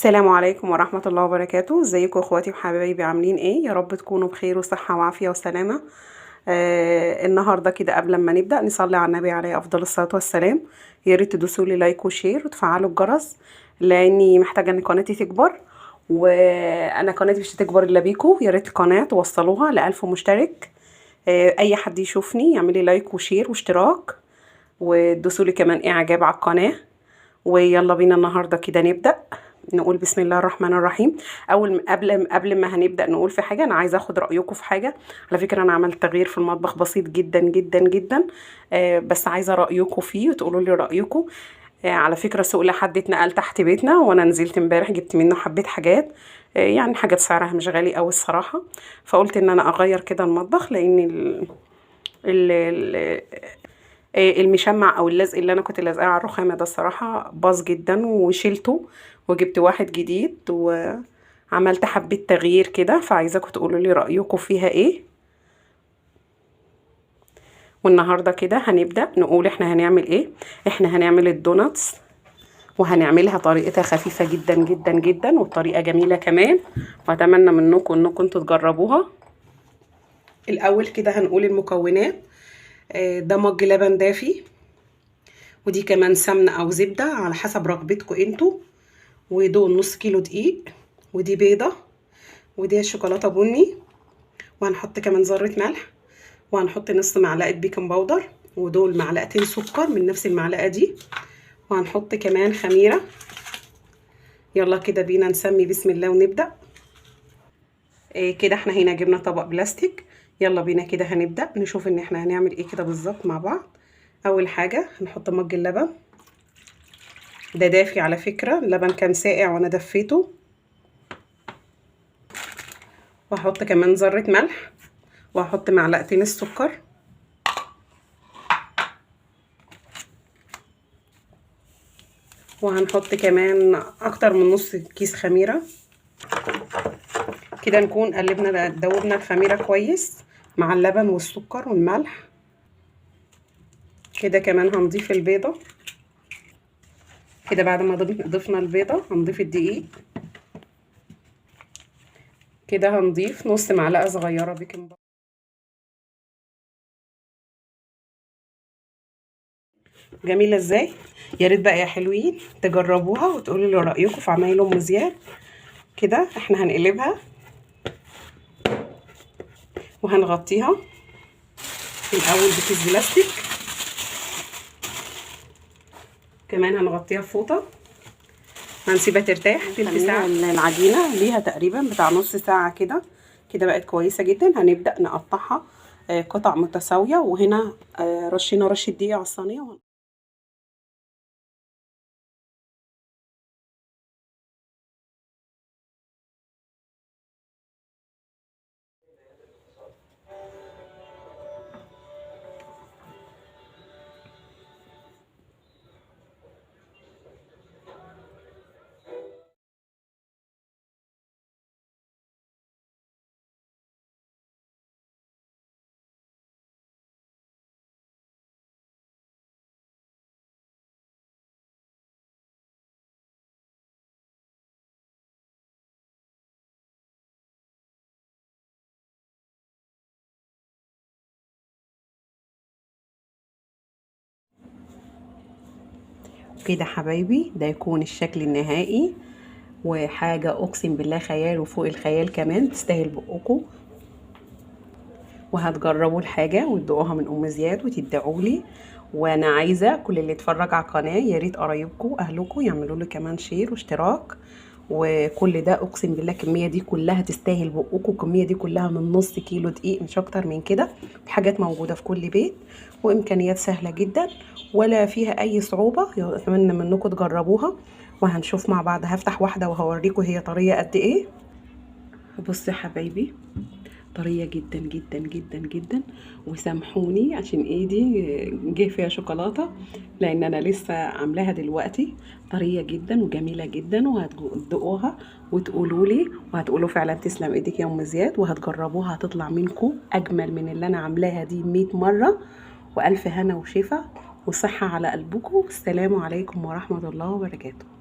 السلام عليكم ورحمة الله وبركاته. ازيكم اخواتي وحبايبي، عاملين ايه؟ يا رب تكونوا بخير وصحة وعافية وسلامة. النهاردة كده قبل ما نبدأ نصلي على النبي عليه افضل الصلاة والسلام. يا ريت تدوسوا لي لايك وشير وتفعلوا الجرس، لاني محتاجة ان قناتي تكبر، وانا قناتي مش هتكبر الا بيكم. يا ريت القناة توصلوها ل1000 مشترك. اي حد يشوفني يعمل لي لايك وشير واشتراك، وتدوسوا لي كمان اعجاب على القناة. ويلا بينا النهارده كده نبدأ. نقول بسم الله الرحمن الرحيم. قبل ما هنبدأ نقول في حاجة، انا عايزه اخد رأيكم في حاجة. على فكرة انا عملت تغيير في المطبخ بسيط جدا جدا جدا، بس عايزه رأيكم فيه وتقولوا لي رأيكم. على فكرة سوق لحد اتنقل تحت بيتنا، وانا نزلت امبارح جبت منه حبة حاجات، يعني حاجات سعرها مش غالي قوي الصراحة. فقلت ان انا اغير كده المطبخ، لان ال المشمع او اللزق اللي انا كنت لازقاه على الرخامه ده الصراحه باظ جدا، وشيلته وجبت واحد جديد، وعملت حبه تغيير كده. فعايزاكم تقولوا لي رايكم فيها ايه. والنهارده كده هنبدا نقول احنا هنعمل ايه. احنا هنعمل الدوناتس، وهنعملها طريقتها خفيفه جدا جدا جدا، والطريقه جميله كمان، واتمنى منكم انكم انتوا تجربوها. الاول كده هنقول المكونات. ده مج لبن دافي، ودي كمان سمنة او زبدة على حسب رغبتكم انتوا، ودول نص كيلو دقيق، ودي بيضة، ودي شوكولاتة بني، وهنحط كمان ذرة ملح، وهنحط نص معلقة بيكنج باودر، ودول معلقتين سكر من نفس المعلقة دي، وهنحط كمان خميرة. يلا كده بينا نسمي بسم الله ونبدأ. كده احنا هنا جبنا طبق بلاستيك. يلا بينا كده هنبدأ نشوف ان احنا هنعمل ايه كده بالظبط مع بعض. اول حاجة هنحط مج اللبن، ده دافي على فكرة، اللبن كان ساقع وانا دفيته. وهحط كمان ذرة ملح، وهحط معلقتين السكر، وهنحط كمان اكتر من نص كيس خميرة. كده نكون قلبنا دوبنا الخميرة كويس مع اللبن والسكر والملح. كده كمان هنضيف البيضة. كده بعد ما ضفنا البيضة هنضيف الدقيق. كده هنضيف نص معلقة صغيرة بيكنج باودر. جميلة ازاي؟ يا ريت بقى يا حلوين تجربوها وتقولوا لي رأيكم في عمايل ام زياد. كده احنا هنقلبها وهنغطيها الاول بكيس بلاستيك، كمان هنغطيها بفوطه، هنسيبها ترتاح تلت ساعه. العجينه ليها تقريبا بتاع نص ساعه كده. كده بقت كويسه جدا. هنبدا نقطعها قطع متساويه، وهنا رشينا رشه دقيق على الصينيه. كده حبايبي ده يكون الشكل النهائي، وحاجه اقسم بالله خيال وفوق الخيال كمان، تستاهل بقكم. وهتجربوا الحاجه وتدوقوها من ام زياد وتدعوا لي. وانا عايزه كل اللي اتفرج على القناه يا ريت قرايبكم اهلكم يعملوا لي كمان شير واشتراك. وكل ده اقسم بالله الكميه دي كلها تستاهل بقكم. الكميه دي كلها من نص كيلو دقيق، مش اكتر من كده. حاجات موجوده في كل بيت، وامكانيات سهله جدا ولا فيها اي صعوبه. اتمنى منكم تجربوها. وهنشوف مع بعض، هفتح واحده وهوريكم هي طريه قد ايه. بصوا يا حبايبي، طريه جدا جدا جدا جدا. وسامحوني عشان ايدي جه فيها شوكولاته، لان انا لسه عاملاها دلوقتي. طريه جدا وجميله جدا، وهتدوقوها وتقولوا لي، وهتقولوا فعلا تسلم ايدك يا ام زياد. وهتجربوها هتطلع منكم اجمل من اللي انا عاملاها دي 100 مره. والف هنا وشفا وصحه على قلبكم. السلام عليكم ورحمه الله وبركاته.